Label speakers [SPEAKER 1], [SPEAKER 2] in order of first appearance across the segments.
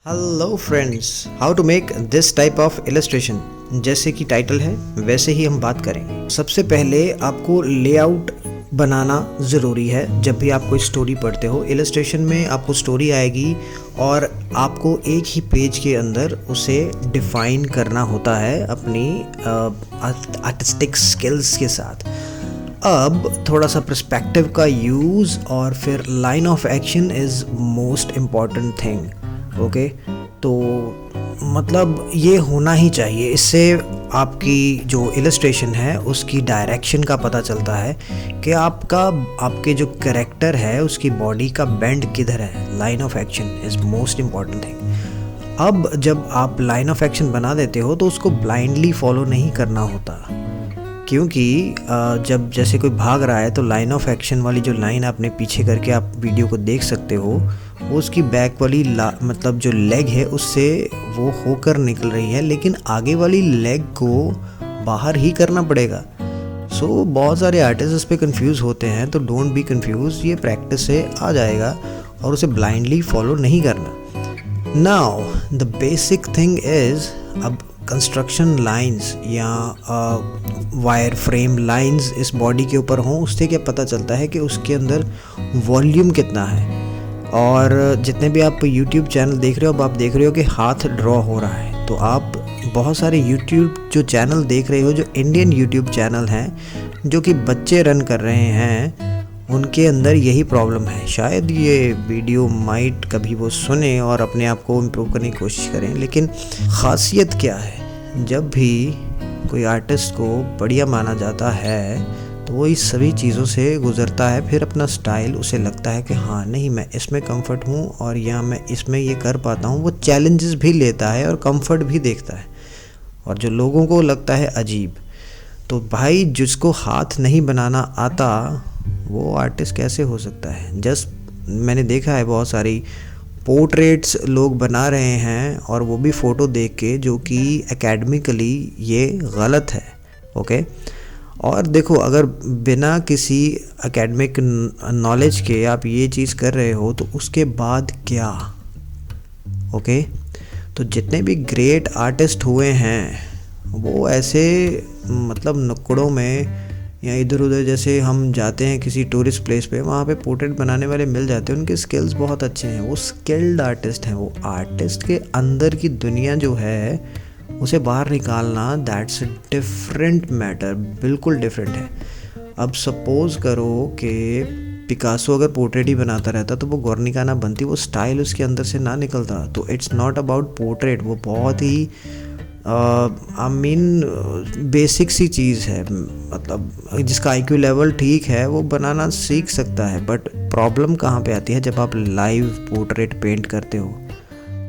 [SPEAKER 1] Hello friends, how to make this type of illustration. जैसे कि title है वैसे ही हम बात करेंगे। सबसे पहले आपको लेआउट बनाना ज़रूरी है। जब भी आप कोई स्टोरी पढ़ते हो, इलस्ट्रेशन में आपको स्टोरी आएगी और आपको एक ही पेज के अंदर उसे डिफ़ाइन करना होता है अपनी आर्टिस्टिक स्किल्स के साथ। अब थोड़ा सा पर्सपेक्टिव का यूज़ और फिर line of action is most important thing. Okay, तो मतलब ये होना ही चाहिए। इससे आपकी जो इलस्ट्रेशन है उसकी डायरेक्शन का पता चलता है कि आपके जो कैरेक्टर है उसकी बॉडी का बेंड किधर है। Line of action is most important thing. अब जब आप लाइन ऑफ एक्शन बना देते हो तो उसको ब्लाइंडली फॉलो नहीं करना होता, क्योंकि जब जैसे कोई भाग रहा है तो लाइन ऑफ एक्शन वाली जो लाइन आपने पीछे करके आप वीडियो को देख सकते हो, वो उसकी बैक वाली मतलब जो लेग है उससे वो होकर निकल रही है, लेकिन आगे वाली लेग को बाहर ही करना पड़ेगा। सो बहुत सारे आर्टिस्ट इस पे कंफ्यूज होते हैं, तो डोंट बी कंफ्यूज, ये प्रैक्टिस से आ जाएगा और उसे ब्लाइंडली फॉलो नहीं करना। Now the basic thing is, अब कंस्ट्रक्शन लाइंस या वायर फ्रेम लाइंस इस बॉडी के ऊपर हों, उससे क्या पता चलता है कि उसके अंदर वॉल्यूम कितना है। और जितने भी आप YouTube चैनल देख रहे हो, अब आप देख रहे हो कि हाथ ड्रॉ हो रहा है, तो आप बहुत सारे YouTube जो चैनल देख रहे हो, जो इंडियन YouTube चैनल हैं जो कि बच्चे रन कर रहे हैं, उनके अंदर यही प्रॉब्लम है। शायद ये वीडियो माइट कभी वो सुने और अपने आप को इम्प्रूव करने की कोशिश करें, लेकिन ख़ासियत क्या है, जब भी कोई आर्टिस्ट को बढ़िया माना जाता है तो वो इस सभी चीज़ों से गुज़रता है। फिर अपना स्टाइल, उसे लगता है कि हाँ नहीं, मैं इसमें कंफर्ट हूँ और या मैं इसमें ये कर पाता हूँ। वो चैलेंजेस भी लेता है और कंफर्ट भी देखता है, और जो लोगों को लगता है अजीब। तो भाई, जिसको हाथ नहीं बनाना आता वो आर्टिस्ट कैसे हो सकता है। जस्ट मैंने देखा है बहुत सारी पोर्ट्रेट्स लोग बना रहे हैं, और वो भी फ़ोटो देख के, जो कि एकेडमिकली ये गलत है। ओके, और देखो, अगर बिना किसी एकेडमिक नॉलेज के आप ये चीज़ कर रहे हो तो उसके बाद क्या। ओके, तो जितने भी ग्रेट आर्टिस्ट हुए हैं वो ऐसे मतलब नुक्कड़ों में या इधर उधर, जैसे हम जाते हैं किसी टूरिस्ट प्लेस पे, वहाँ पे पोर्ट्रेट बनाने वाले मिल जाते हैं। उनके स्किल्स बहुत अच्छे हैं, वो स्किल्ड आर्टिस्ट हैं। वो आर्टिस्ट के अंदर की दुनिया जो है उसे बाहर निकालना, दैट्स अ डिफरेंट मैटर, बिल्कुल डिफरेंट है। अब सपोज़ करो कि पिकासो अगर पोर्ट्रेट ही बनाता रहता तो वो गुर्निका ना बनती, वो स्टाइल उसके अंदर से ना निकलता। तो इट्स नॉट अबाउट पोर्ट्रेट, वो बहुत ही बेसिक सी चीज़ है। मतलब जिसका IQ लेवल ठीक है वो बनाना सीख सकता है। बट प्रॉब्लम कहाँ पे आती है, जब आप लाइव पोर्ट्रेट पेंट करते हो,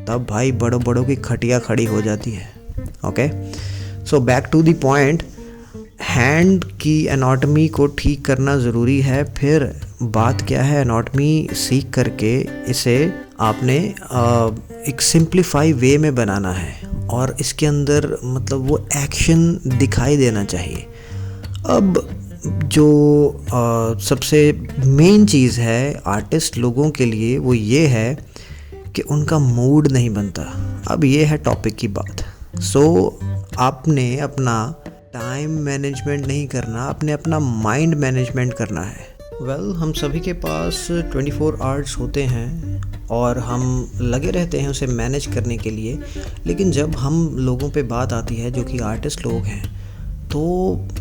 [SPEAKER 1] तब भाई बड़ों बड़ों की खटिया खड़ी हो जाती है। Okay, so back to the point, hand की एनाटॉमी को ठीक करना ज़रूरी है। फिर बात क्या है, एनाटॉमी सीख करके इसे आपने एक सिंप्लीफाई वे में बनाना है, और इसके अंदर मतलब वो एक्शन दिखाई देना चाहिए। अब जो सबसे मेन चीज़ है आर्टिस्ट लोगों के लिए, वो ये है कि उनका मूड नहीं बनता। अब ये है टॉपिक की बात। सो आपने अपना टाइम मैनेजमेंट नहीं करना, आपने अपना माइंड मैनेजमेंट करना है। हम सभी के पास 24 आवर्स होते हैं और हम लगे रहते हैं उसे मैनेज करने के लिए। लेकिन जब हम लोगों पे बात आती है जो कि आर्टिस्ट लोग हैं, तो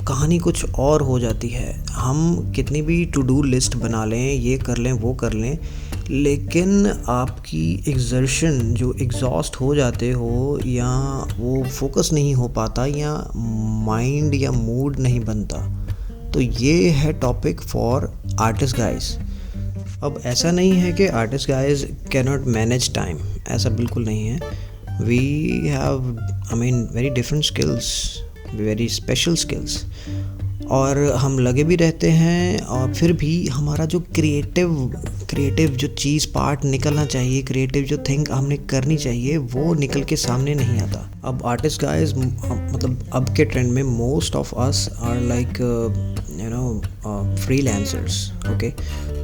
[SPEAKER 1] कहानी कुछ और हो जाती है। हम कितनी भी टू डू लिस्ट बना लें, ये कर लें वो कर लें, लेकिन आपकी एक्सर्शन जो एग्जॉस्ट हो जाते हो, या वो फोकस नहीं हो पाता, या माइंड या मूड नहीं बनता, तो ये है टॉपिक फॉर आर्टिस्ट गाइज। अब ऐसा नहीं है कि artist guys can not manage time, ऐसा बिल्कुल नहीं है। We have very different skills, very special skills, और हम लगे भी रहते हैं, और फिर भी हमारा जो क्रिएटिव जो चीज़ पार्ट निकलना चाहिए, क्रिएटिव जो थिंग हमने करनी चाहिए, वो निकल के सामने नहीं आता। अब आर्टिस्ट गाइज, मतलब अब के ट्रेंड में most of us are like freelancers. Okay,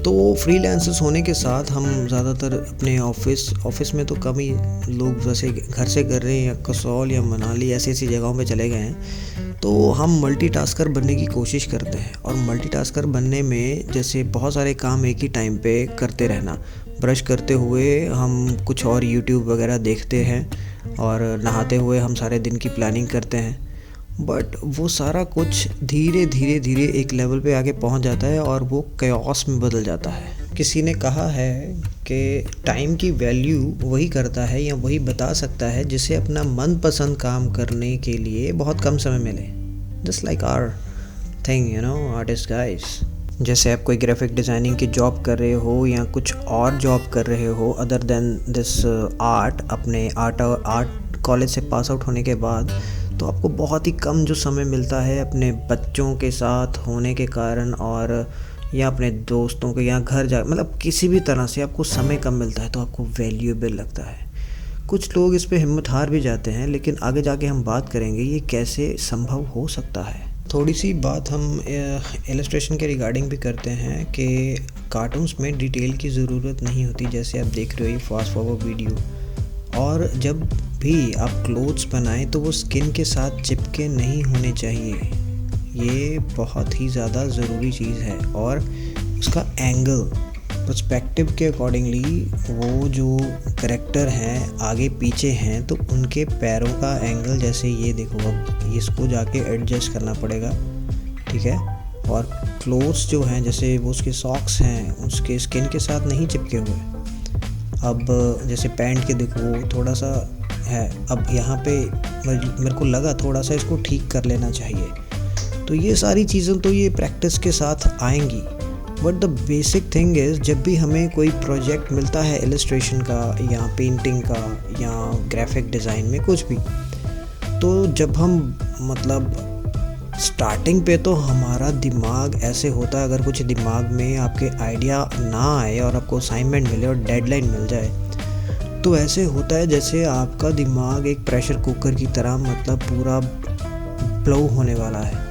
[SPEAKER 1] तो फ्रीलांसर्स होने के साथ हम ज़्यादातर अपने ऑफिस में तो कम ही लोग जैसे घर से कर रहे हैं, या कसौल या मनाली ऐसी ऐसी जगहों पे चले गए हैं, तो हम मल्टीटास्कर बनने की कोशिश करते हैं। और मल्टीटास्कर बनने में जैसे बहुत सारे काम एक ही टाइम पे करते रहना, ब्रश करते हुए हम कुछ और यूट्यूब वगैरह देखते हैं, और नहाते हुए हम सारे दिन की प्लानिंग करते हैं। बट वो सारा कुछ धीरे धीरे धीरे एक लेवल पे आके पहुंच जाता है और वो कैओस में बदल जाता है। किसी ने कहा है कि टाइम की वैल्यू वही करता है या वही बता सकता है जिसे अपना मनपसंद काम करने के लिए बहुत कम समय मिले। Just like our thing, artist guys. जैसे आप कोई ग्राफिक डिज़ाइनिंग की जॉब कर रहे हो या कुछ और जॉब कर रहे हो अदर देन दिस आर्ट, अपने आर्ट कॉलेज से पास आउट होने के बाद, तो आपको बहुत ही कम जो समय मिलता है अपने बच्चों के साथ होने के कारण, और या अपने दोस्तों के यहाँ घर जा, मतलब किसी भी तरह से आपको समय कम मिलता है, तो आपको वैल्यूएबल लगता है। कुछ लोग इस पे हिम्मत हार भी जाते हैं, लेकिन आगे जाके हम बात करेंगे ये कैसे संभव हो सकता है। थोड़ी सी बात हम इलस्ट्रेशन के रिगार्डिंग भी करते हैं कि कार्टून्स में डिटेल की ज़रूरत नहीं होती। जैसे आप देख रहे हो ये फास्ट फॉरवर्ड वीडियो, और जब भी आप क्लोथ्स बनाएं तो वो स्किन के साथ चिपके नहीं होने चाहिए। ये बहुत ही ज़्यादा ज़रूरी चीज़ है। और उसका एंगल, पर्सपेक्टिव के अकॉर्डिंगली वो जो करेक्टर हैं आगे पीछे हैं, तो उनके पैरों का एंगल, जैसे ये देखो, अब इसको जाके एडजस्ट करना पड़ेगा, ठीक है। और क्लोथ्स जो हैं, जैसे वो उसके सॉक्स हैं, उसके स्किन के साथ नहीं चिपके हुए। अब जैसे पैंट के देखो थोड़ा सा है, अब यहाँ पे मेरे को लगा थोड़ा सा इसको ठीक कर लेना चाहिए। तो ये सारी चीज़ें तो ये प्रैक्टिस के साथ आएंगी। But the basic thing is, जब भी हमें कोई प्रोजेक्ट मिलता है इलस्ट्रेशन का या पेंटिंग का या ग्राफिक डिज़ाइन में कुछ भी, तो जब हम मतलब स्टार्टिंग पे तो हमारा दिमाग ऐसे होता है, अगर कुछ दिमाग में आपके आइडिया ना आए और आपको असाइनमेंट मिले और डेडलाइन मिल जाए, तो ऐसे होता है जैसे आपका दिमाग एक प्रेशर कुकर की तरह मतलब पूरा ब्लो होने वाला है।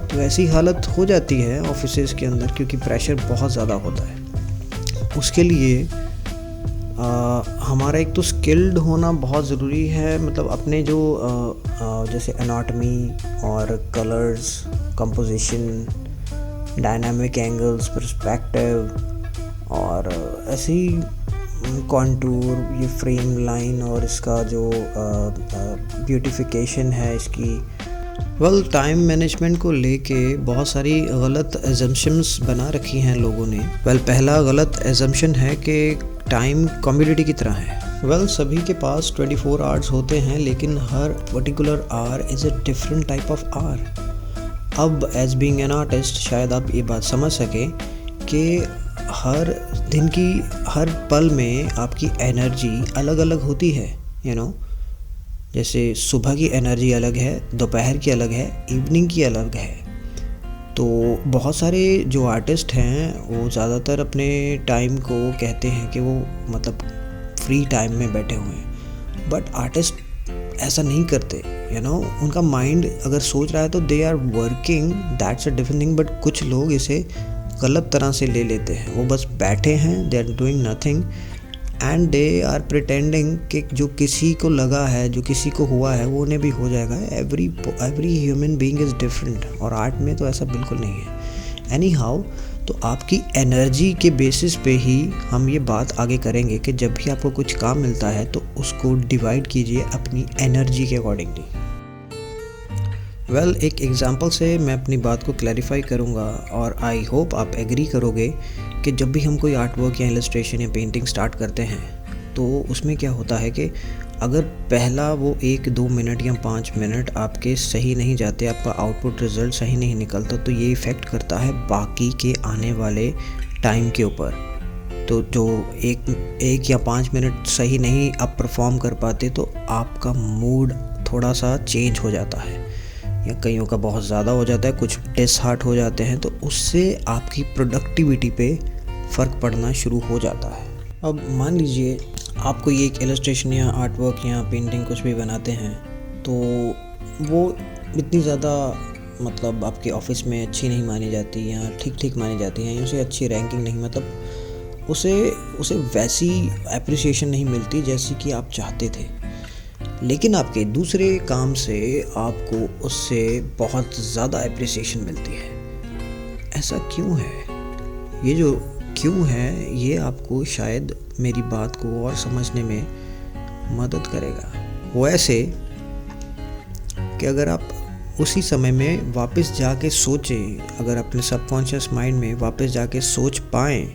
[SPEAKER 1] तो ऐसी हालत हो जाती है ऑफिसेज़ के अंदर, क्योंकि प्रेशर बहुत ज़्यादा होता है। उसके लिए हमारा एक तो स्किल्ड होना बहुत ज़रूरी है, मतलब अपने जो जैसे एनाटॉमी और colours, composition, dynamic angles, perspective और ऐसी कॉन्टूर, ये फ्रेम लाइन और इसका जो ब्यूटिफिकेशन है इसकी। टाइम मैनेजमेंट को लेके बहुत सारी गलत एजम्पशंस बना रखी हैं लोगों ने। पहला गलत एजम्पशन है कि टाइम कम्युनिटी की तरह है। सभी के पास 24 आवर्स होते हैं, लेकिन हर particular hour is a different type of hour. अब एज बीइंग एन आर्टिस्ट शायद आप ये बात समझ सकें कि हर दिन की हर पल में आपकी एनर्जी अलग अलग होती है, जैसे सुबह की एनर्जी अलग है, दोपहर की अलग है, इवनिंग की अलग है। तो बहुत सारे जो आर्टिस्ट हैं वो ज़्यादातर अपने टाइम को कहते हैं कि वो मतलब फ्री टाइम में बैठे हुए हैं, बट आर्टिस्ट ऐसा नहीं करते। उनका माइंड अगर सोच रहा है तो they are working, that's a different thing. But कुछ लोग इसे गलत तरह से ले लेते हैं, वो बस बैठे हैं, they are doing nothing and they are pretending कि जो किसी को लगा है, जो किसी को हुआ है, वो उन्हें भी हो जाएगा। Every human being is different, और आर्ट में तो ऐसा बिल्कुल नहीं है। एनी हाउ, तो आपकी एनर्जी के बेसिस पे ही हम ये बात आगे करेंगे कि जब भी आपको कुछ काम मिलता है तो उसको डिवाइड कीजिए अपनी एनर्जी के अकॉर्डिंगली। एक एग्जांपल से मैं अपनी बात को क्लैरिफाई करूँगा, और आई होप आप एग्री करोगे कि जब भी हम कोई आर्ट वर्क या इलस्ट्रेशन या पेंटिंग स्टार्ट करते हैं तो उसमें क्या होता है कि अगर पहला वो 1-2 मिनट या 5 मिनट आपके सही नहीं जाते, आपका आउटपुट रिज़ल्ट सही नहीं निकलता, तो ये इफ़ेक्ट करता है बाकी के आने वाले टाइम के ऊपर। तो जो एक या 5 मिनट सही नहीं आप परफॉर्म कर पाते, तो आपका मूड थोड़ा सा चेंज हो जाता है, या कईयों का बहुत ज़्यादा हो जाता है, कुछ डिसहार्ट हो जाते हैं, तो उससे आपकी प्रोडक्टिविटी पे फ़र्क पड़ना शुरू हो जाता है। अब मान लीजिए आप कोई एक इलस्ट्रेशन या आर्ट वर्क या पेंटिंग कुछ भी बनाते हैं, तो वो इतनी ज़्यादा मतलब आपके ऑफिस में अच्छी नहीं मानी जाती या ठीक ठीक मानी जाती हैं, उसे अच्छी रैंकिंग नहीं, मतलब उसे उसे वैसी अप्रिसिएशन नहीं मिलती जैसी कि आप चाहते थे। लेकिन आपके दूसरे काम से आपको उससे बहुत ज़्यादा अप्रिसिएशन मिलती है। ऐसा क्यों है? ये जो क्यों है, ये आपको शायद मेरी बात को और समझने में मदद करेगा। वो ऐसे कि अगर आप उसी समय में वापस जाके सोचें, अगर अपने सबकॉन्शियस माइंड में वापस जाके सोच पाएँ,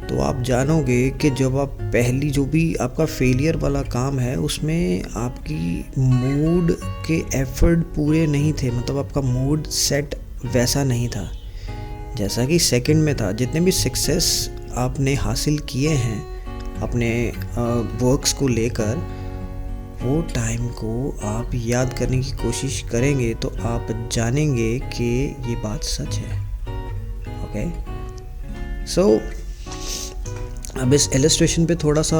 [SPEAKER 1] तो आप जानोगे कि जब आप पहली जो भी आपका फेलियर वाला काम है उसमें आपकी मूड के एफर्ट पूरे नहीं थे, मतलब आपका मूड सेट वैसा नहीं था जैसा कि सेकंड में था। जितने भी सक्सेस आपने हासिल किए हैं अपने वर्क्स को लेकर, वो टाइम को आप याद करने की कोशिश करेंगे तो आप जानेंगे कि ये बात सच है। ओके, सो अब इस इलस्ट्रेशन पे थोड़ा सा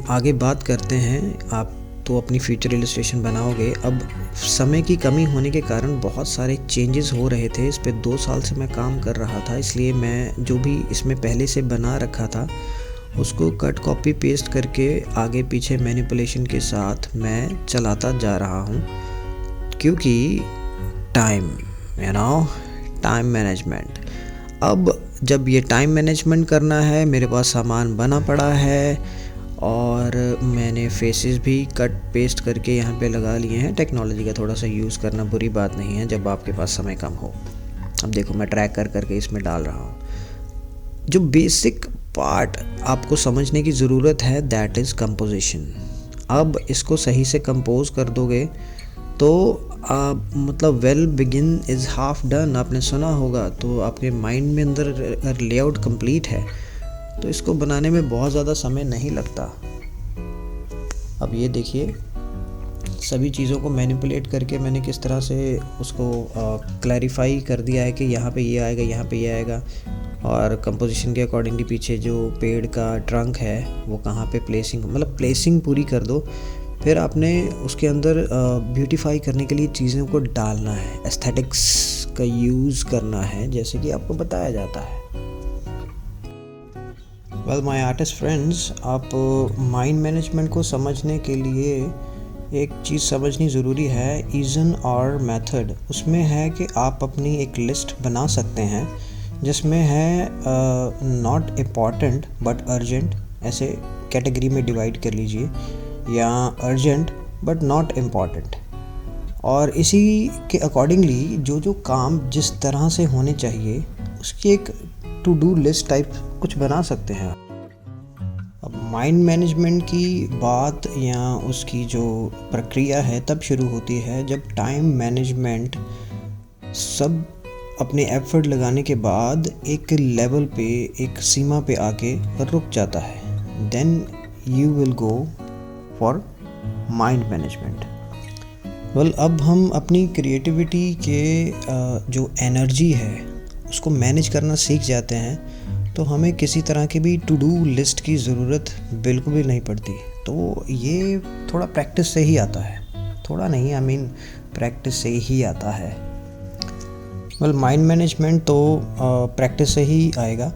[SPEAKER 1] आगे बात करते हैं। आप तो अपनी फ्यूचर इलस्ट्रेशन बनाओगे। अब समय की कमी होने के कारण बहुत सारे चेंजेस हो रहे थे। इस पे 2 साल से मैं काम कर रहा था, इसलिए मैं जो भी इसमें पहले से बना रखा था उसको कट कॉपी पेस्ट करके आगे पीछे मैनिपुलेशन के साथ मैं चलाता जा रहा हूँ, क्योंकि टाइम टाइम मैनेजमेंट। अब जब ये टाइम मैनेजमेंट करना है, मेरे पास सामान बना पड़ा है और मैंने फेसेस भी कट पेस्ट करके यहाँ पे लगा लिए हैं। टेक्नोलॉजी का थोड़ा सा यूज़ करना बुरी बात नहीं है जब आपके पास समय कम हो। अब देखो, मैं ट्रैक कर करके इसमें डाल रहा हूँ। जो बेसिक पार्ट आपको समझने की ज़रूरत है, दैट इज़ कंपोजिशन। अब इसको सही से कंपोज कर दोगे तो मतलब well begin is half done, आपने सुना होगा। तो आपके माइंड में अंदर अगर लेआउट कंप्लीट है तो इसको बनाने में बहुत ज़्यादा समय नहीं लगता। अब ये देखिए, सभी चीज़ों को मैनिपुलेट करके मैंने किस तरह से उसको क्लैरिफाई कर दिया है कि यहाँ पे ये आएगा, यहाँ पे ये आएगा, और कंपोजिशन के अकॉर्डिंगली पीछे जो पेड़ का ट्रंक है वो कहाँ पे प्लेसिंग, मतलब प्लेसिंग पूरी कर दो। फिर आपने उसके अंदर ब्यूटीफाई करने के लिए चीज़ों को डालना है, एस्थेटिक्स का यूज़ करना है, जैसे कि आपको बताया जाता है। वेल माय आर्टिस्ट फ्रेंड्स, आप माइंड मैनेजमेंट को समझने के लिए एक चीज़ समझनी ज़रूरी है, ईजन और मेथड। उसमें है कि आप अपनी एक लिस्ट बना सकते हैं जिसमें है नॉट इम्पॉर्टेंट बट अर्जेंट, ऐसे कैटेगरी में डिवाइड कर लीजिए, या अर्जेंट बट नॉट इम्पॉर्टेंट। और इसी के अकॉर्डिंगली जो जो काम जिस तरह से होने चाहिए उसकी एक टू डू लिस्ट टाइप कुछ बना सकते हैं। अब माइंड मैनेजमेंट की बात या उसकी जो प्रक्रिया है तब शुरू होती है जब टाइम मैनेजमेंट सब अपने एफर्ट लगाने के बाद एक लेवल पे, एक सीमा पे आके रुक जाता है। Then you will go for mind management. Well, अब हम अपनी क्रिएटिविटी के जो एनर्जी है उसको मैनेज करना सीख जाते हैं, तो हमें किसी तरह की भी टू डू लिस्ट की ज़रूरत बिल्कुल भी नहीं पड़ती। तो ये थोड़ा प्रैक्टिस से ही आता है, थोड़ा नहीं, आई मीन प्रैक्टिस से ही आता है। वेल, माइंड मैनेजमेंट तो प्रैक्टिस से ही आएगा।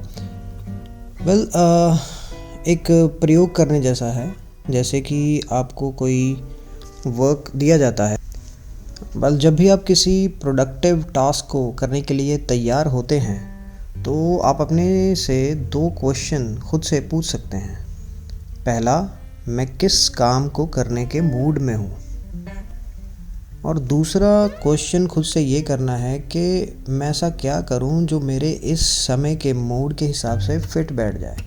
[SPEAKER 1] वेल, एक प्रयोग करने जैसा है, जैसे कि आपको कोई वर्क दिया जाता है। बस जब भी आप किसी प्रोडक्टिव टास्क को करने के लिए तैयार होते हैं तो आप अपने से 2 क्वेश्चन खुद से पूछ सकते हैं। पहला, मैं किस काम को करने के मूड में हूँ, और दूसरा क्वेश्चन खुद से ये करना है कि मैं ऐसा क्या करूँ जो मेरे इस समय के मूड के हिसाब से फिट बैठ जाए।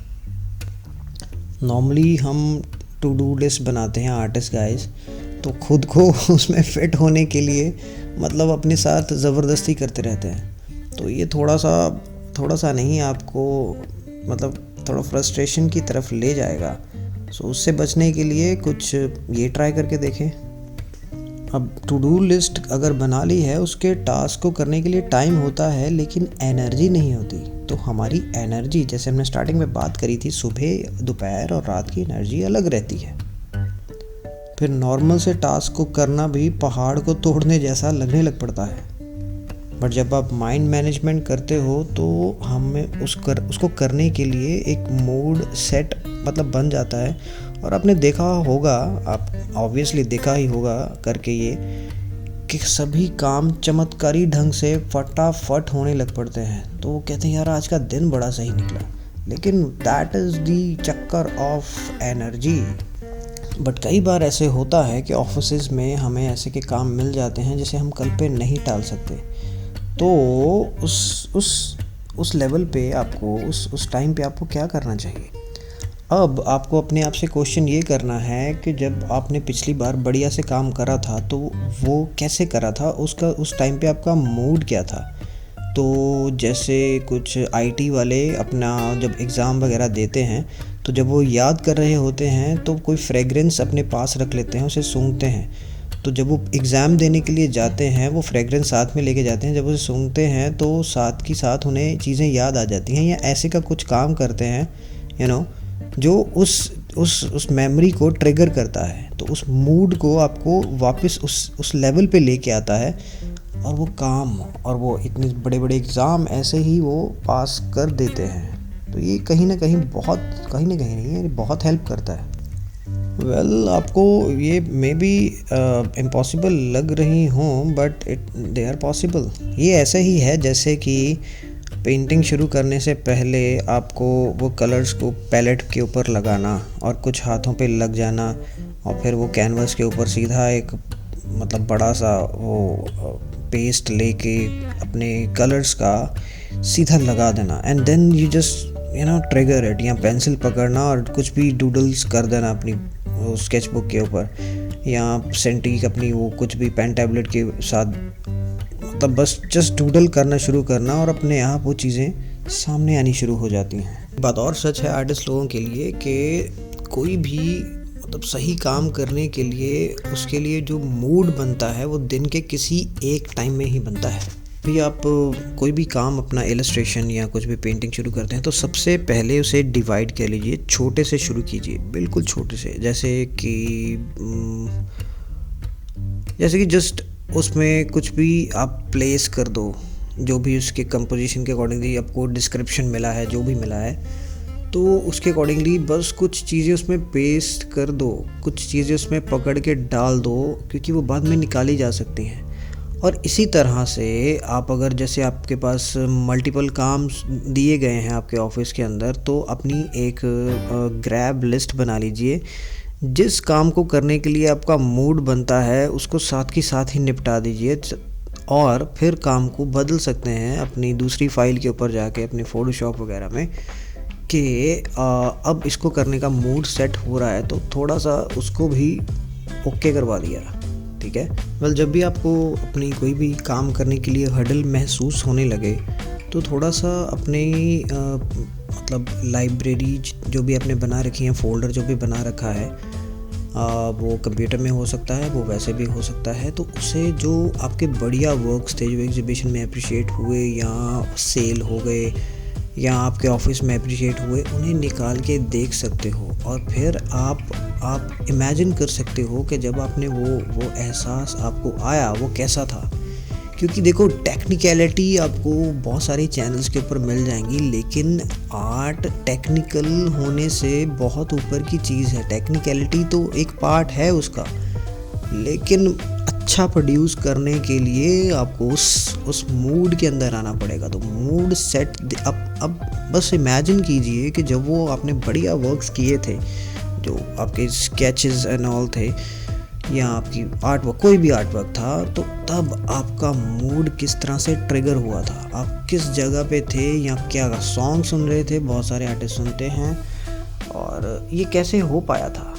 [SPEAKER 1] नॉर्मली हम टू डू लिस्ट बनाते हैं आर्टिस्ट गाइस, तो खुद को उसमें फिट होने के लिए मतलब अपने साथ ज़बरदस्ती करते रहते हैं। तो ये थोड़ा सा नहीं, आपको मतलब थोड़ा फ्रस्ट्रेशन की तरफ ले जाएगा। सो उससे बचने के लिए कुछ ये ट्राई करके देखें। अब टू डू लिस्ट अगर बना ली है, उसके टास्क को करने के लिए टाइम होता है लेकिन एनर्जी नहीं होती। तो हमारी एनर्जी, जैसे हमने स्टार्टिंग में बात करी थी, सुबह, दोपहर और रात की एनर्जी अलग रहती है। फिर नॉर्मल से टास्क को करना भी पहाड़ को तोड़ने जैसा लगने लग पड़ता है। बट जब आप माइंड मैनेजमेंट करते हो तो हमें उसको करने के लिए एक मूड सेट मतलब बन जाता है। और आपने देखा होगा, आप ऑब्वियसली देखा ही होगा करके ये, कि सभी काम चमत्कारी ढंग से फटाफट होने लग पड़ते हैं। तो वो कहते हैं यार आज का दिन बड़ा सही निकला, लेकिन दैट इज़ दी चक्कर ऑफ एनर्जी। बट कई बार ऐसे होता है कि ऑफिस में हमें ऐसे के काम मिल जाते हैं जिसे हम कल पे नहीं टाल सकते। तो उस लेवल पे आपको उस टाइम पे आपको क्या करना चाहिए? अब आपको अपने आप से क्वेश्चन ये करना है कि जब आपने पिछली बार बढ़िया से काम करा था तो वो कैसे करा था, उसका उस टाइम पे आपका मूड क्या था। तो जैसे कुछ आईटी वाले अपना जब एग्ज़ाम वगैरह देते हैं तो जब वो याद कर रहे होते हैं तो कोई फ्रेगरेंस अपने पास रख लेते हैं, उसे सूंघते हैं। तो जब वो एग्ज़ाम देने के लिए जाते हैं वो फ्रेगरेंस साथ में लेके जाते हैं, जब उसे सूंघते हैं तो साथ की साथ उन्हें चीज़ें याद आ जाती हैं, या ऐसे का कुछ काम करते हैं जो उस मेमोरी को ट्रिगर करता है। तो उस मूड को आपको वापस उस लेवल पे लेके आता है, और वो काम और वो इतने बड़े बड़े एग्ज़ाम ऐसे ही वो पास कर देते हैं। तो ये कहीं ना कहीं नहीं है, बहुत हेल्प करता है। आपको ये मे बी इम्पॉसिबल लग रही हों, बट दे आर पॉसिबल। ये ऐसे ही है जैसे कि पेंटिंग शुरू करने से पहले आपको वो कलर्स को पैलेट के ऊपर लगाना और कुछ हाथों पे लग जाना, और फिर वो कैनवस के ऊपर सीधा एक मतलब बड़ा सा वो पेस्ट लेके अपने कलर्स का सीधा लगा देना, and then you just trigger it, या पेंसिल पकड़ना और कुछ भी डूडल्स कर देना अपनी वो स्केचबुक के ऊपर, या सेंटिक अपनी वो कुछ भी पेन टैबलेट के साथ, मतलब बस जस्ट डूडल करना शुरू करना और अपने आप वो चीज़ें सामने आनी शुरू हो जाती हैं। बात और सच है आर्टिस्ट लोगों के लिए कि कोई भी मतलब सही काम करने के लिए उसके लिए जो मूड बनता है वो दिन के किसी एक टाइम में ही बनता है। भी आप कोई भी काम अपना इलस्ट्रेशन या कुछ भी पेंटिंग शुरू करते हैं तो सबसे पहले उसे डिवाइड कर लीजिए, छोटे से शुरू कीजिए, बिल्कुल छोटे से। जैसे कि जस्ट उसमें कुछ भी आप प्लेस कर दो, जो भी उसके कंपोजिशन के अकॉर्डिंगली आपको डिस्क्रिप्शन मिला है, जो भी मिला है, तो उसके अकॉर्डिंगली बस कुछ चीज़ें उसमें पेस्ट कर दो, कुछ चीज़ें उसमें पकड़ के डाल दो, क्योंकि वो बाद में निकाली जा सकती हैं। और इसी तरह से आप अगर जैसे आपके पास मल्टीपल काम दिए गए हैं आपके ऑफिस के अंदर, तो अपनी एक ग्रैब लिस्ट बना लीजिए। जिस काम को करने के लिए आपका मूड बनता है उसको साथ ही साथ ही निपटा दीजिए, और फिर काम को बदल सकते हैं अपनी दूसरी फाइल के ऊपर जाके अपने फोटोशॉप वगैरह में, कि अब इसको करने का मूड सेट हो रहा है तो थोड़ा सा उसको भी ओके करवा दिया, ठीक है। जब भी आपको अपनी कोई भी काम करने के लिए हर्डल महसूस होने लगे तो थोड़ा सा अपने मतलब लाइब्रेरी जो भी आपने बना रखी है, फोल्डर जो भी बना रखा है, वो कंप्यूटर में हो सकता है, वो वैसे भी हो सकता है, तो उसे जो आपके बढ़िया वर्क्स थे जो एग्जीबिशन में अप्रिशिएट हुए या सेल हो गए या आपके ऑफिस में अप्रिशिएट हुए, उन्हें निकाल के देख सकते हो। और फिर आप इमेजिन कर सकते हो कि जब आपने वो एहसास आपको आया वो कैसा था। क्योंकि देखो, टेक्निकलिटी आपको बहुत सारे चैनल्स के ऊपर मिल जाएंगी, लेकिन आर्ट टेक्निकल होने से बहुत ऊपर की चीज़ है। टेक्निकलिटी तो एक पार्ट है उसका, लेकिन अच्छा प्रोड्यूस करने के लिए आपको उस मूड के अंदर आना पड़ेगा। तो मूड सेट अब बस इमेजिन कीजिए कि जब वो आपने बढ़िया वर्क्स किए थे, जो आपके स्केचेस एंड ऑल थे, या आपकी आर्ट वर्क, कोई भी आर्ट वर्क था, तो तब आपका मूड किस तरह से ट्रिगर हुआ था, आप किस जगह पे थे, या क्या सॉन्ग सुन रहे थे। बहुत सारे आर्टिस्ट सुनते हैं, और ये कैसे हो पाया था?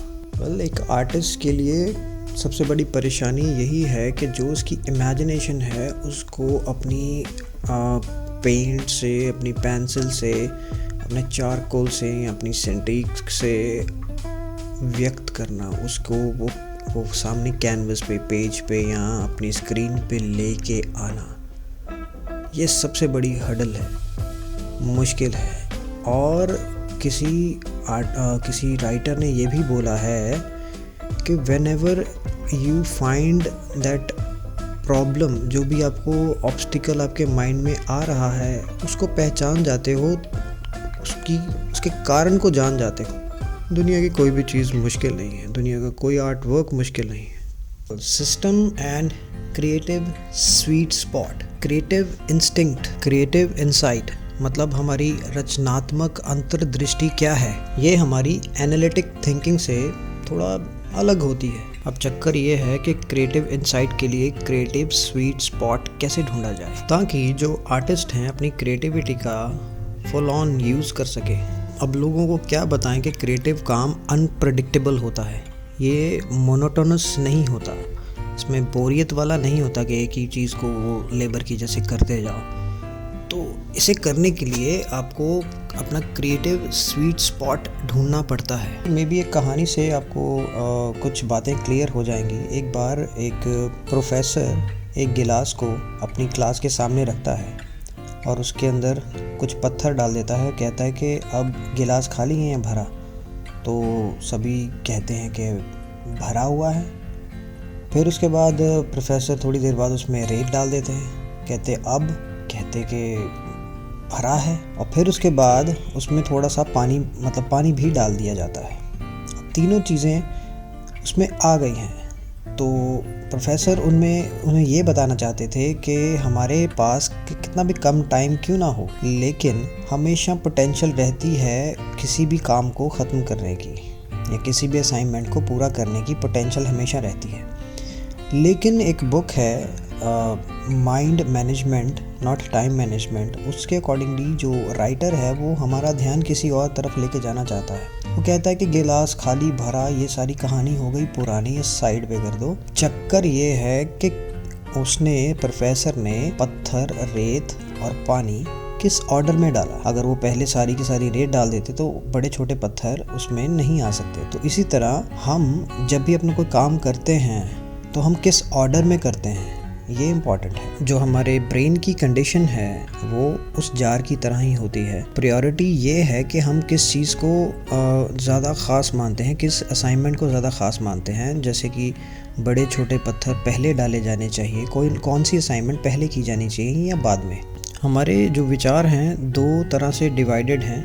[SPEAKER 1] एक आर्टिस्ट के लिए सबसे बड़ी परेशानी यही है कि जो उसकी इमेजिनेशन है उसको अपनी पेंट से, अपनी पेंसिल से, अपने चारकोल से या अपनी सेंटिक से व्यक्त करना, उसको वो सामने कैनवस पे, पेज पे या अपनी स्क्रीन पे लेके आना, ये सबसे बड़ी हर्डल है, मुश्किल है। और किसी राइटर ने ये भी बोला है कि whenever you find that problem, जो भी आपको ऑब्स्टिकल आपके माइंड में आ रहा है, उसको पहचान जाते हो, उसके कारण को जान जाते हो। दुनिया की कोई भी चीज़ मुश्किल नहीं है, दुनिया का कोई आर्ट वर्क मुश्किल नहीं है। System and creative sweet spot, creative instinct, creative insight, मतलब हमारी रचनात्मक अंतर्दृष्टि क्या है, ये हमारी एनालिटिक थिंकिंग से थोड़ा अलग होती है। अब चक्कर ये है कि क्रिएटिव इंसाइट के लिए क्रिएटिव स्वीट स्पॉट कैसे ढूंढा जाए, ताकि जो आर्टिस्ट हैं अपनी क्रिएटिविटी का फुल ऑन यूज़ कर सके। अब लोगों को क्या बताएं कि क्रिएटिव काम अनप्रेडिक्टेबल होता है, ये मोनोटोनस नहीं होता, इसमें बोरियत वाला नहीं होता कि एक ही चीज़ को वो लेबर की जैसे करते जाओ। तो इसे करने के लिए आपको अपना क्रिएटिव स्वीट स्पॉट ढूंढना पड़ता है। मे बी एक कहानी से आपको कुछ बातें क्लियर हो जाएंगी। एक बार एक प्रोफेसर एक गिलास को अपनी क्लास के सामने रखता है और उसके अंदर कुछ पत्थर डाल देता है। कहता है कि अब गिलास खाली है या भरा? तो सभी कहते हैं कि भरा हुआ है। फिर उसके बाद प्रोफेसर थोड़ी देर बाद उसमें रेत डाल देते हैं। कहते अब? कहते कि भरा है। और फिर उसके बाद उसमें थोड़ा सा पानी, मतलब पानी भी डाल दिया जाता है। अब तीनों चीज़ें उसमें आ गई हैं। तो प्रोफेसर उन्हें ये बताना चाहते थे कि हमारे पास कितना भी कम टाइम क्यों ना हो, लेकिन हमेशा पोटेंशियल रहती है किसी भी काम को ख़त्म करने की या किसी भी असाइनमेंट को पूरा करने की पोटेंशियल हमेशा रहती है। लेकिन एक बुक है mind management not time management, उसके अकॉर्डिंगली जो राइटर है वो हमारा ध्यान किसी और तरफ लेके जाना चाहता है। वो कहता है कि गिलास खाली भरा ये सारी कहानी हो गई पुरानी, इस साइड पे कर दो। चक्कर ये है कि प्रोफेसर ने पत्थर, रेत और पानी किस ऑर्डर में डाला। अगर वो पहले सारी की सारी रेत डाल देते तो बड़े छोटे पत्थर उसमें नहीं आ सकते। तो इसी तरह हम जब भी अपना कोई काम करते हैं तो हम किस ऑर्डर में करते हैं, ये इम्पॉर्टेंट है। जो हमारे ब्रेन की कंडीशन है वो उस जार की तरह ही होती है। प्रायोरिटी ये है कि हम किस चीज़ को ज़्यादा ख़ास मानते हैं, किस असाइनमेंट को ज़्यादा ख़ास मानते हैं। जैसे कि बड़े छोटे पत्थर पहले डाले जाने चाहिए, कौन सी असाइनमेंट पहले की जानी चाहिए या बाद में। हमारे जो विचार हैं दो तरह से डिवाइडेड हैं,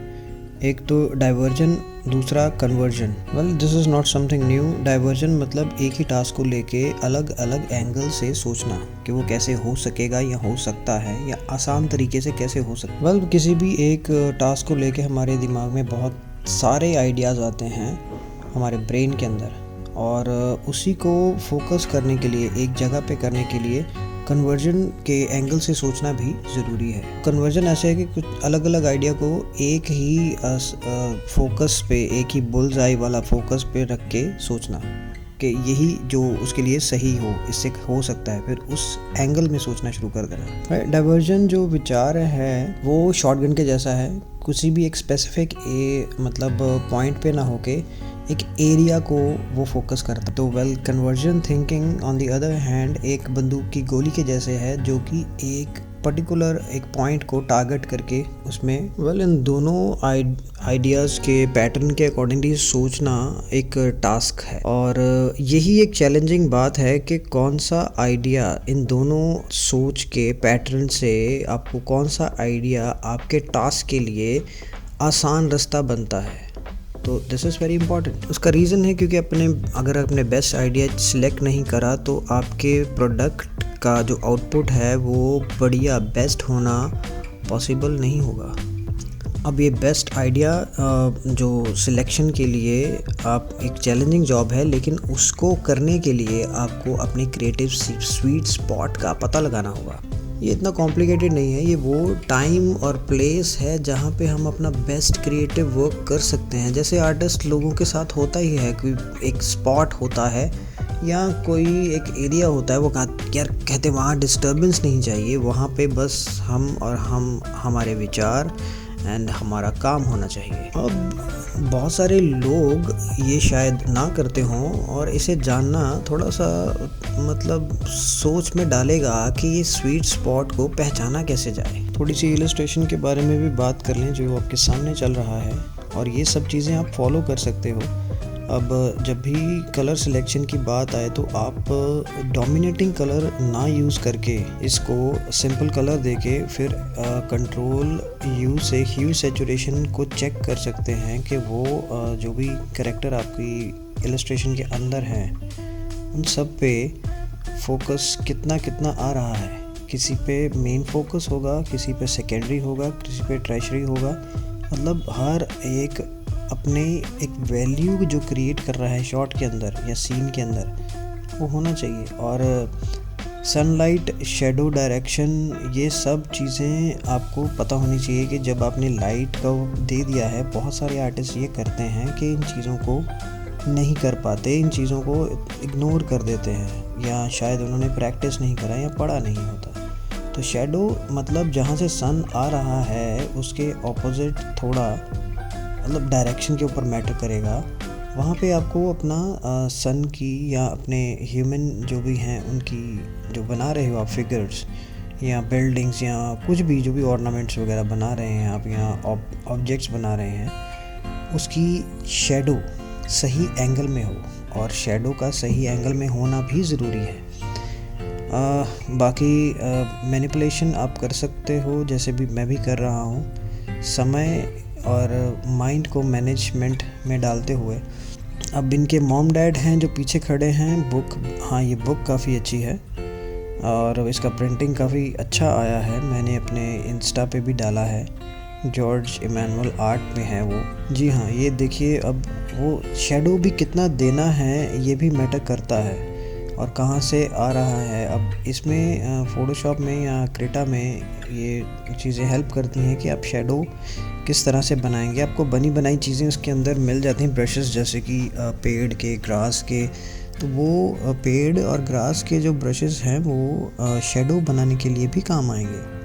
[SPEAKER 1] एक तो डाइवर्जन, दूसरा conversion. Well this is not something new. Diversion मतलब एक ही टास्क को लेके अलग अलग एंगल से सोचना कि वो कैसे हो सकेगा या हो सकता है या आसान तरीके से कैसे हो सकता है। वेल किसी भी एक टास्क को लेके हमारे दिमाग में बहुत सारे आइडियाज़ आते हैं हमारे ब्रेन के अंदर, और उसी को फोकस करने के लिए, एक जगह पे करने के लिए कन्वर्जन के एंगल से सोचना भी ज़रूरी है। कन्वर्जन ऐसे है कि कुछ अलग अलग आइडिया को एक ही फोकस पे, एक ही बुल्स आई वाला फोकस पे रख के सोचना कि यही जो उसके लिए सही हो, इससे हो सकता है, फिर उस एंगल में सोचना शुरू कर देना। डाइवर्जन जो विचार है वो शॉटगन के जैसा है, किसी भी एक स्पेसिफिक मतलब पॉइंट पे ना होके एक एरिया को वो फोकस करता है। तो well conversion thinking on the other hand एक बंदूक की गोली के जैसे है, जो कि एक पर्टिकुलर एक पॉइंट को टारगेट करके उसमें इन दोनों आइडियाज़ के पैटर्न के अकॉर्डिंगली सोचना एक टास्क है। और यही एक चैलेंजिंग बात है कि कौन सा आइडिया इन दोनों सोच के पैटर्न से आपको, कौन सा आइडिया आपके टास्क के लिए आसान रास्ता बनता है। तो दिस इज़ वेरी इंपॉर्टेंट। उसका रीज़न है क्योंकि अगर आपने बेस्ट आइडिया सिलेक्ट नहीं करा तो आपके प्रोडक्ट का जो आउटपुट है वो बढ़िया बेस्ट होना पॉसिबल नहीं होगा। अब ये बेस्ट आइडिया जो सिलेक्शन के लिए आप एक चैलेंजिंग जॉब है, लेकिन उसको करने के लिए आपको अपने क्रिएटिव स्वीट स्पॉट का पता लगाना होगा। ये इतना कॉम्प्लिकेटेड नहीं है, ये वो टाइम और प्लेस है जहाँ पे हम अपना बेस्ट क्रिएटिव वर्क कर सकते हैं। जैसे आर्टिस्ट लोगों के साथ होता ही है, कोई एक स्पॉट होता है या कोई एक एरिया होता है, वो कहते वहाँ डिस्टर्बेंस नहीं चाहिए, वहाँ पे बस हम और हमारे विचार एंड हमारा काम होना चाहिए। अब बहुत सारे लोग ये शायद ना करते हों, और इसे जानना थोड़ा सा मतलब सोच में डालेगा कि ये स्वीट स्पॉट को पहचाना कैसे जाए। थोड़ी सी इलस्ट्रेशन के बारे में भी बात कर लें जो आपके सामने चल रहा है, और ये सब चीज़ें आप फॉलो कर सकते हो। अब जब भी कलर सिलेक्शन की बात आए तो आप डोमिनेटिंग कलर ना यूज़ करके इसको सिंपल कलर देके फिर कंट्रोल यू से ह्यू सैचुरेशन को चेक कर सकते हैं कि वो जो भी कैरेक्टर आपकी इलस्ट्रेशन के अंदर हैं उन सब पे फोकस कितना कितना आ रहा है। किसी पे मेन फोकस होगा, किसी पे सेकेंडरी होगा, किसी पे टर्शियरी होगा। मतलब हर एक अपने एक वैल्यू जो क्रिएट कर रहा है शॉट के अंदर या सीन के अंदर वो होना चाहिए। और सनलाइट, शैडो डायरेक्शन, ये सब चीज़ें आपको पता होनी चाहिए कि जब आपने लाइट का दे दिया है। बहुत सारे आर्टिस्ट ये करते हैं कि इन चीज़ों को नहीं कर पाते, इन चीज़ों को इग्नोर कर देते हैं, या शायद उन्होंने प्रैक्टिस नहीं करा या पढ़ा नहीं होता। तो शैडो मतलब जहाँ से सन आ रहा है उसके ऑपोजिट थोड़ा मतलब डायरेक्शन के ऊपर मैटर करेगा। वहाँ पे आपको अपना सन की या अपने ह्यूमन जो भी हैं उनकी जो बना रहे हो आप फिगर्स या बिल्डिंग्स या कुछ भी जो भी ऑर्नामेंट्स वगैरह बना रहे हैं आप या ऑब्जेक्ट्स बना रहे हैं, उसकी शैडो सही एंगल में हो। और शैडो का सही एंगल में होना भी ज़रूरी है। बाकी मैनिपुलेशन आप कर सकते हो, जैसे भी मैं भी कर रहा हूँ, समय और माइंड को मैनेजमेंट में डालते हुए। अब इनके मॉम डैड हैं जो पीछे खड़े हैं। बुक, हाँ ये बुक काफ़ी अच्छी है और इसका प्रिंटिंग काफ़ी अच्छा आया है। मैंने अपने इंस्टा पे भी डाला है। जॉर्ज इमैनुअल आर्ट में है वो। जी हाँ, ये देखिए, अब वो शैडो भी कितना देना है ये भी मैटर करता है और कहाँ से आ रहा है। अब इसमें फ़ोटोशॉप में या क्रेटा में ये चीज़ें हेल्प करती हैं कि आप शैडो किस तरह से बनाएंगे। आपको बनी बनाई चीज़ें उसके अंदर मिल जाती हैं, ब्रशेस जैसे कि पेड़ के, ग्रास के। तो वो पेड़ और ग्रास के जो ब्रशेस हैं वो शैडो बनाने के लिए भी काम आएंगे।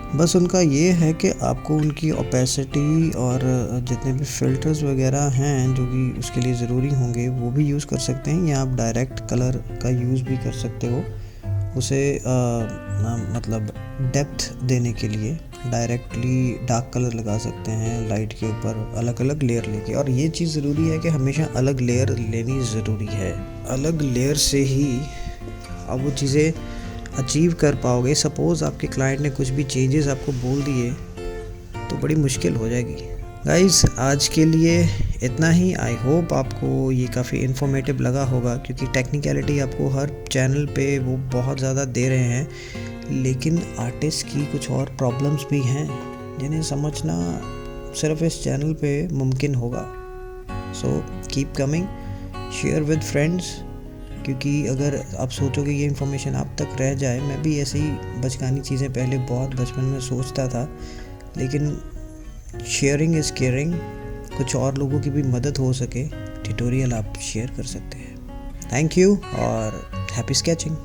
[SPEAKER 1] बस उनका ये है कि आपको उनकी ओपेसिटी और जितने भी फ़िल्टर्स वगैरह हैं जो कि उसके लिए ज़रूरी होंगे वो भी यूज़ कर सकते हैं, या आप डायरेक्ट कलर का यूज़ भी कर सकते हो उसे मतलब डेप्थ देने के लिए। डायरेक्टली डार्क कलर लगा सकते हैं लाइट के ऊपर अलग अलग लेयर लेके। और ये चीज़ ज़रूरी है कि हमेशा अलग लेयर लेनी ज़रूरी है। अलग लेयर से ही आप वो चीज़ें अचीव कर पाओगे। सपोज़ आपके क्लाइंट ने कुछ भी चेंजेस आपको बोल दिए तो बड़ी मुश्किल हो जाएगी। गाइस, आज के लिए इतना ही। आई होप आपको ये काफ़ी इन्फॉर्मेटिव लगा होगा, क्योंकि टेक्निकलिटी आपको हर चैनल पे वो बहुत ज़्यादा दे रहे हैं, लेकिन आर्टिस्ट की कुछ और प्रॉब्लम्स भी हैं जिन्हें समझना सिर्फ इस चैनल पे मुमकिन होगा। So keep coming, share with friends, क्योंकि अगर आप सोचोगे ये इन्फॉर्मेशन आप तक रह जाए। मैं भी ऐसे ही बचकानी चीज़ें पहले बहुत बचपन में सोचता था, लेकिन शेयरिंग इज़ केयरिंग। कुछ और लोगों की भी मदद हो सके, ट्यूटोरियल आप शेयर कर सकते हैं। थैंक यू और हैप्पी स्केचिंग।